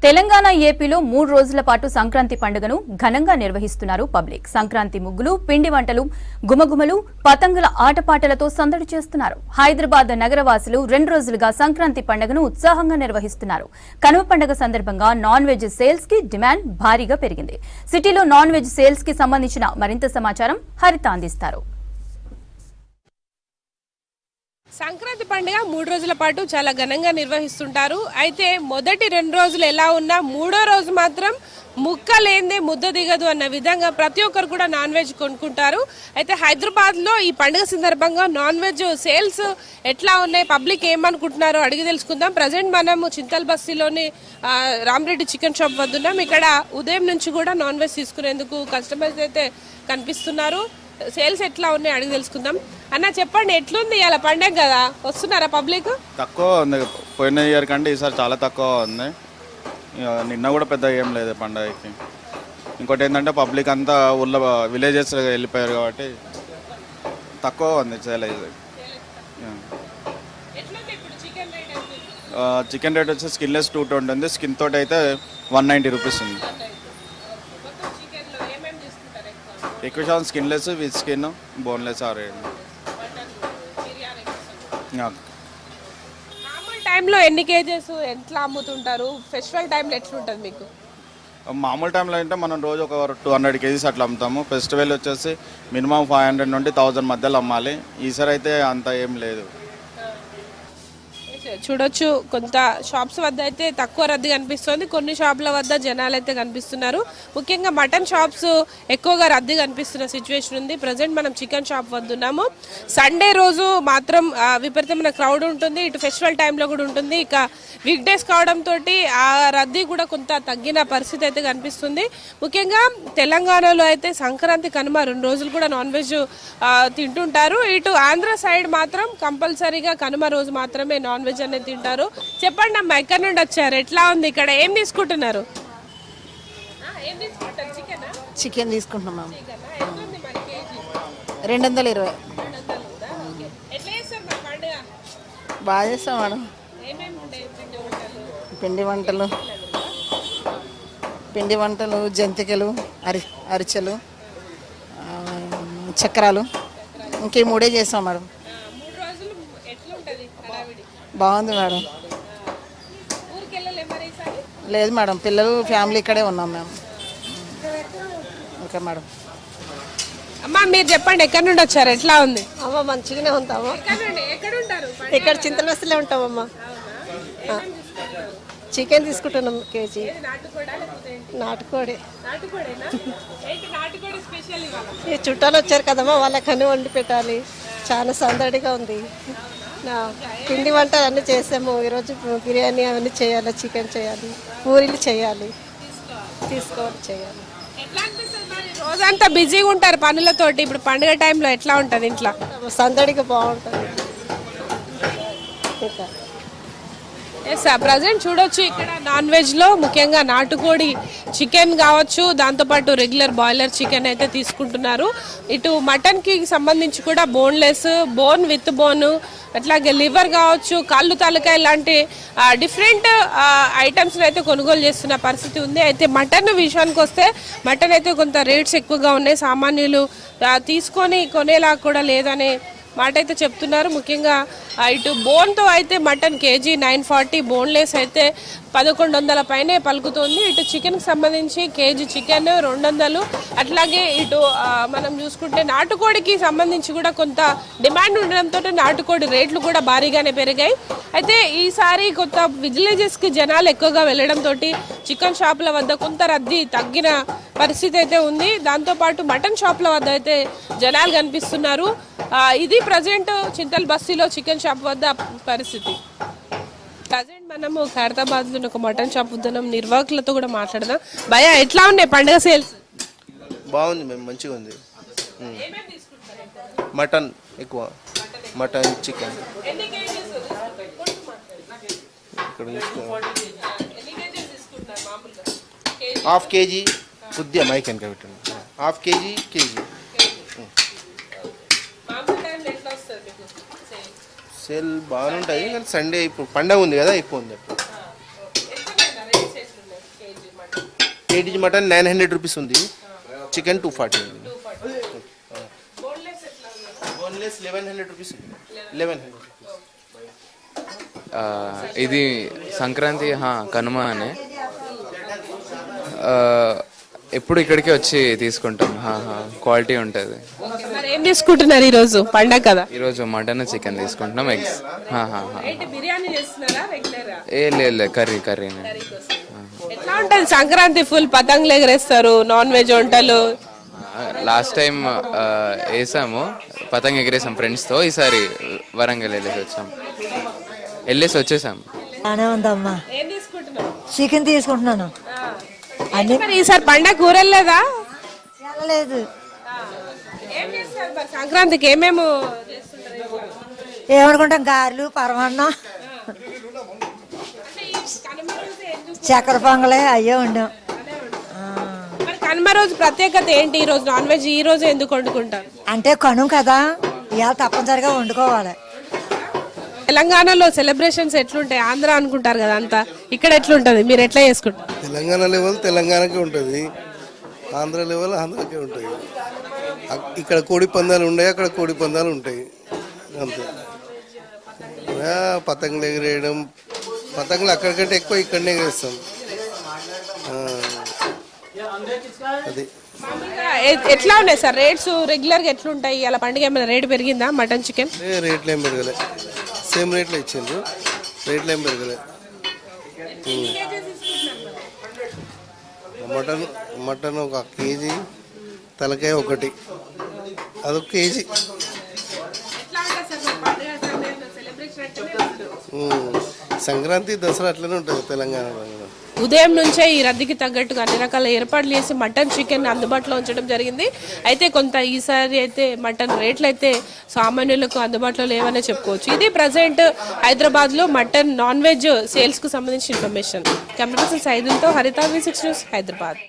తెలంగాణ ఏపీలో 3 రోజుల పాటు సంక్రాంతి పండుగను ఘనంగా నిర్వహిస్తున్నారు పబ్లిక్. సంక్రాంతి ముగ్గులు, పిండి వంటలు, గుమగుమలు, పతంగుల ఆటపాటలతో సందడి చేస్తున్నారు. హైదరాబాద్ నగరవాసులు 2 రోజులుగా సంక్రాంతి పండుగను ఉత్సాహంగా నిర్వహిస్తున్నారు. కనుమ పండుగ సందర్భంగా నాన్ వెజ్ సేల్స్ కి డిమాండ్ భారీగా పెరిగింది. సిటీలో నాన్ వెజ్ సేల్స్ కి సంబంధించిన మరింత సమాచారం హరిత అందిస్తారు. సంక్రాంతి పండుగ 3 రోజుల పాటు చాలా ఘనంగా నిర్వహిస్తుంటారు. అయితే మొదటి 2 రోజులు ఎలా ఉన్నా 3వ రోజు మాత్రం ముక్క లేందే ముద్ద దిగదు అన్న విధంగా ప్రతి ఒక్కరు కూడా నాన్ వెజ్ కొనుక్కుంటారు. అయితే హైదరాబాద్లో ఈ పండుగ సందర్భంగా నాన్ వెజ్ సేల్స్ ఎట్లా ఉన్నాయి, పబ్లిక్ ఏమనుకుంటున్నారో అడిగి తెలుసుకుందాం. ప్రజెంట్ మనము చింతల్ బస్తీలోని రామరెడ్డి చికెన్ షాప్ వద్ద ఉన్నాం. ఇక్కడ ఉదయం నుంచి కూడా నాన్ వెజ్ తీసుకునేందుకు కస్టమర్స్ అయితే కనిపిస్తున్నారు. సేల్స్ ఎట్లా ఉన్నాయి అడిగి తెలుసుకుందాం. అన్న చెప్పండి, ఎట్లుంది ఇలా పండుగ కదా, వస్తున్నారా పబ్లిక్? తక్కువ ఉంది, పోయిన ఇయర్ కంటే ఈసారి చాలా తక్కువ ఉంది. నిన్న కూడా పెద్ద ఏం లేదు పండుగకి. ఇంకోటి ఏంటంటే పబ్లిక్ అంతా ఊళ్ళో విలేజెస్ వెళ్ళిపోయారు కాబట్టి తక్కువ ఉంది సేల్ అయితే. చికెన్ రేట్ వచ్చి స్కిన్లెస్ 220 ఉంది, స్కిన్ తోటి అయితే 190 రూపీస్ ఉంది. ఎక్కువ శాతం skinless, with skin, boneless or టైంలో ఎన్ని కేజెస్ ఎట్లా అమ్ముతుంటారు? ఫెస్టివల్ టైంలో ఎట్లుంటుంది మీకు? మామూలు టైంలో అంటే మనం రోజు ఒక 200 కేజీస్ అట్లా అమ్ముతాము. ఫెస్టివల్ వచ్చేసి మినిమం 500 నుండి 1000 మధ్యలో అమ్మాలి. ఈసారి అయితే అంత ఏం లేదు. చూడొచ్చు, కొంత షాప్స్ వద్ద అయితే తక్కువ రద్దీ కనిపిస్తుంది, కొన్ని షాపుల వద్ద జనాలు అయితే కనిపిస్తున్నారు. ముఖ్యంగా మటన్ షాప్స్ ఎక్కువగా రద్దీ కనిపిస్తున్న సిచ్యువేషన్ ఉంది. ప్రజెంట్ మనం చికెన్ షాప్ వద్ద ఉన్నాము. సండే రోజు మాత్రం విపరీతమైన క్రౌడ్ ఉంటుంది, ఇటు ఫెస్టివల్ టైంలో కూడా ఉంటుంది. ఇక వీక్ డేస్ కావడంతో ఆ రద్దీ కూడా కొంత తగ్గిన పరిస్థితి అయితే కనిపిస్తుంది. ముఖ్యంగా తెలంగాణలో అయితే సంక్రాంతి కనుమ 2 రోజులు కూడా నాన్ వెజ్ తింటుంటారు. ఇటు ఆంధ్ర సైడ్ మాత్రం కంపల్సరీగా కనుమ రోజు మాత్రమే నాన్ వెజ్ అనేది తింటారు. చెప్పండి అమ్మా, ఎక్కడి నుండి వచ్చారు, ఎట్లా ఉంది ఇక్కడ, ఏం తీసుకుంటున్నారు? చికెన్ తీసుకుంటున్నాం 220. బాగా చేస్తాం మేడం. పిండి వంటలు, జంతికలు, అరిచెలు, చక్రాలు, ఇంకే 3 చేస్తాం మేడం. బాగుంది మేడం. లేదు మేడం, పిల్లలు ఫ్యామిలీ ఇక్కడే ఉన్నాం మేము. Okay madam. అమ్మా మీరు చెప్పండి, ఎక్కడి నుండి వచ్చారు, ఎట్లా ఉంది? అమ్మ మంచిగానే ఉంటాము. ఇక్కడ చింతలబస్తీలో ఉంటామమ్మా. చికెన్ తీసుకుంటున్నాం కేజీ. నాటుకోడి. ఈ చుట్టాలు వచ్చారు కదమ్మా, వాళ్ళకన్నీ వండి పెట్టాలి. చాలా సందడిగా ఉంది. పిండి వంటలు అన్నీ చేసాము. ఈరోజు బిర్యానీ అవన్నీ చేయాలి, చికెన్ చేయాలి, పూరీలు చేయాలి, చేయాలి. రోజంతా బిజీగా ఉంటారు పనులతోటి. ఇప్పుడు పండుగ టైంలో ఎట్లా ఉంటుంది ఇంట్లో? సందడిగా బాగుంటుంది. ఇంకా ప్రజెంట్ చూడొచ్చు, ఇక్కడ నాన్ వెజ్లో ముఖ్యంగా నాటుకోడి చికెన్ కావచ్చు, దాంతోపాటు రెగ్యులర్ బాయిలర్ చికెన్ అయితే తీసుకుంటున్నారు. ఇటు మటన్కి సంబంధించి కూడా బోన్లెస్, బోన్ విత్ బోన్, అట్లాగే లివర్ కావచ్చు, కాళ్ళు తలకాయ లాంటి డిఫరెంట్ ఐటమ్స్ని అయితే కొనుగోలు చేస్తున్న పరిస్థితి ఉంది. అయితే మటన్ విషయానికి వస్తే మటన్ అయితే కొంత రేట్స్ ఎక్కువగా ఉన్నాయి, సామాన్యులు తీసుకొని కొనేలా కూడా లేదనే మాట అయితే చెప్తున్నారు. ముఖ్యంగా ఇటు బోన్తో అయితే మటన్ కేజీ 940, బోన్లెస్ అయితే 1100 పైనే పలుకుతుంది. ఇటు చికెన్కి సంబంధించి కేజీ చికెన్ 200. అట్లాగే ఇటు మనం చూసుకుంటే నాటుకోడికి సంబంధించి కూడా కొంత డిమాండ్ ఉండడంతో నాటుకోడి రేట్లు కూడా భారీగానే పెరిగాయి. అయితే ఈసారి కొత్త విలేజెస్కి జనాలు ఎక్కువగా వెళ్ళడంతో చికెన్ షాపుల వద్ద కొంత రద్దీ తగ్గిన పరిస్థితి అయితే ఉంది. దాంతోపాటు మటన్ షాపుల వద్ద అయితే జనాలు కనిపిస్తున్నారు. ఇది ప్రజెంట్ చింతల్ బస్తీలో చికెన్ షాప్ వద్ద పరిస్థితి. ప్రజెంట్ మనము ఖైరతాబాద్లో ఒక మటన్ షాప్ వద్ద నిర్వాహకులతో కూడా మాట్లాడదాం. భయ ఎట్లా ఉన్నాయి పండుగ సేల్స్? బాగుంది మేము, మంచిగా ఉంది. మటన్ ఎక్కువ, మటన్ చికెన్ ఇక్కడ హాఫ్ కేజీ కొద్దిగా మైక్ వెనక పెట్టండి. హాఫ్ కేజీ సేల్ బాగానే ఉంటుంది. కానీ సండే ఇప్పుడు పండగ ఉంది కదా, ఎక్కువ ఉంది. అప్పుడు కేజీ మటన్ 900 రూపీస్ ఉంది, చికెన్ 240 ఉంది. బోన్లెస్ 1100 రూపీస్ ఉంది. 1100. ఇది సంక్రాంతి కనుమ అని ఎప్పుడు ఇక్కడికి వచ్చి తీసుకుంటాం. క్వాలిటీ ఉంటుంది. మరి ఏం తీసుకుంటున్నారు ఈరోజు పండగ కదా? ఈరోజు మటన్ చికెన్ తీసుకుంటున్నాం. ఎగ్స్. ఏంటి బిర్యానీ చేస్తున్నారా రెగ్యులర్? లేదు కర్రీ. ఎట్లా ఉంటుంది సంక్రాంతి? ఫుల్ పతంగులు ఎగరేస్తారు, నాన్ వెజ్ వంటలు. లాస్ట్ టైం వేసాము, పతంగ ఎగిరేసాం ఫ్రెండ్స్తో. ఈసారి వరంగల్ వెళ్ళేసి వచ్చేసాం. బాగానే ఉందమ్మా. ఏం తీసుకుంటున్నావు? చికెన్ తీసుకుంటున్నాను. మరి ఈసారి పండగ కూరలేదా? వెళ్ళలేదు. ఏం చేస్తారు మరి సంక్రాంతికి? ఏమేమి చేస్తుంటారు ఇంట్లో? ఏమనుకుంటాం, గారెలు, పరమాన్నం, చక్కెర పొంగలే అయ్యే ఉండాం. మరి కనుమ రోజు ప్రత్యేకత ఏంటి? ఈ రోజు నాన్ వెజ్ ఈ రోజు ఎందుకు వండుకుంటారు? అంటే కను కదా, ఇవాళ తప్పనిసరిగా వండుకోవాలి. తెలంగాణలో సెలబ్రేషన్స్ ఎట్లుంటాయి? ఆంధ్ర అనుకుంటారు కదా అంతా, ఇక్కడ ఎట్లుంటది? మీరు ఎట్లా చేసుకుంటారు? తెలంగాణ లెవెల్ తెలంగాణకే ఉంటుంది, ఆంధ్ర లెవెల్ ఆంధ్రకే ఉంటుంది. ఇక్కడ కోడి పందాలు ఉన్నాయి, అక్కడ కోడి పందాలు ఉంటాయి అంతే. పతంగులు ఎగిరేయడం, పతంగులు అక్కడికంటే ఎక్కువ ఇక్కడనే ఎగరేస్తాం. అది ఎట్లా ఉన్నాయి సార్ రేట్స్? రెగ్యులర్ గా ఎట్లుంటాయి? అలా పండుగ ఏమైనా రేట్ పెరిగిందా? మటన్ చికెన్ రేట్లు ఏం పెరగలే, సేమ్ రేట్లు ఇచ్చిండ్రు, రేట్లు ఏం పెరగలే. మటన్ 1 కేజీ, తలకాయ 1, అదొక కేజీ. సంక్రాంతి దసరా అట్లనే ఉంటుంది తెలంగాణలో. ఉదయం నుంచే ఈ రద్దీకి తగ్గట్టుగా అన్ని రకాల ఏర్పాట్లు చేసి మటన్ చికెన్ అందుబాటులో ఉంచడం జరిగింది. అయితే కొంత ఈసారి అయితే మటన్ రేట్లు అయితే సామాన్యులకు అందుబాటులో లేవనే చెప్పుకోవచ్చు. ఇది ప్రజెంట్ హైదరాబాద్ లో మటన్ నాన్ వెజ్ సేల్స్ కు సంబంధించిన ఇన్ఫర్మేషన్. కెమెరా పర్సన్ సైదుల్తో హరిత, V6 న్యూస్, హైదరాబాద్.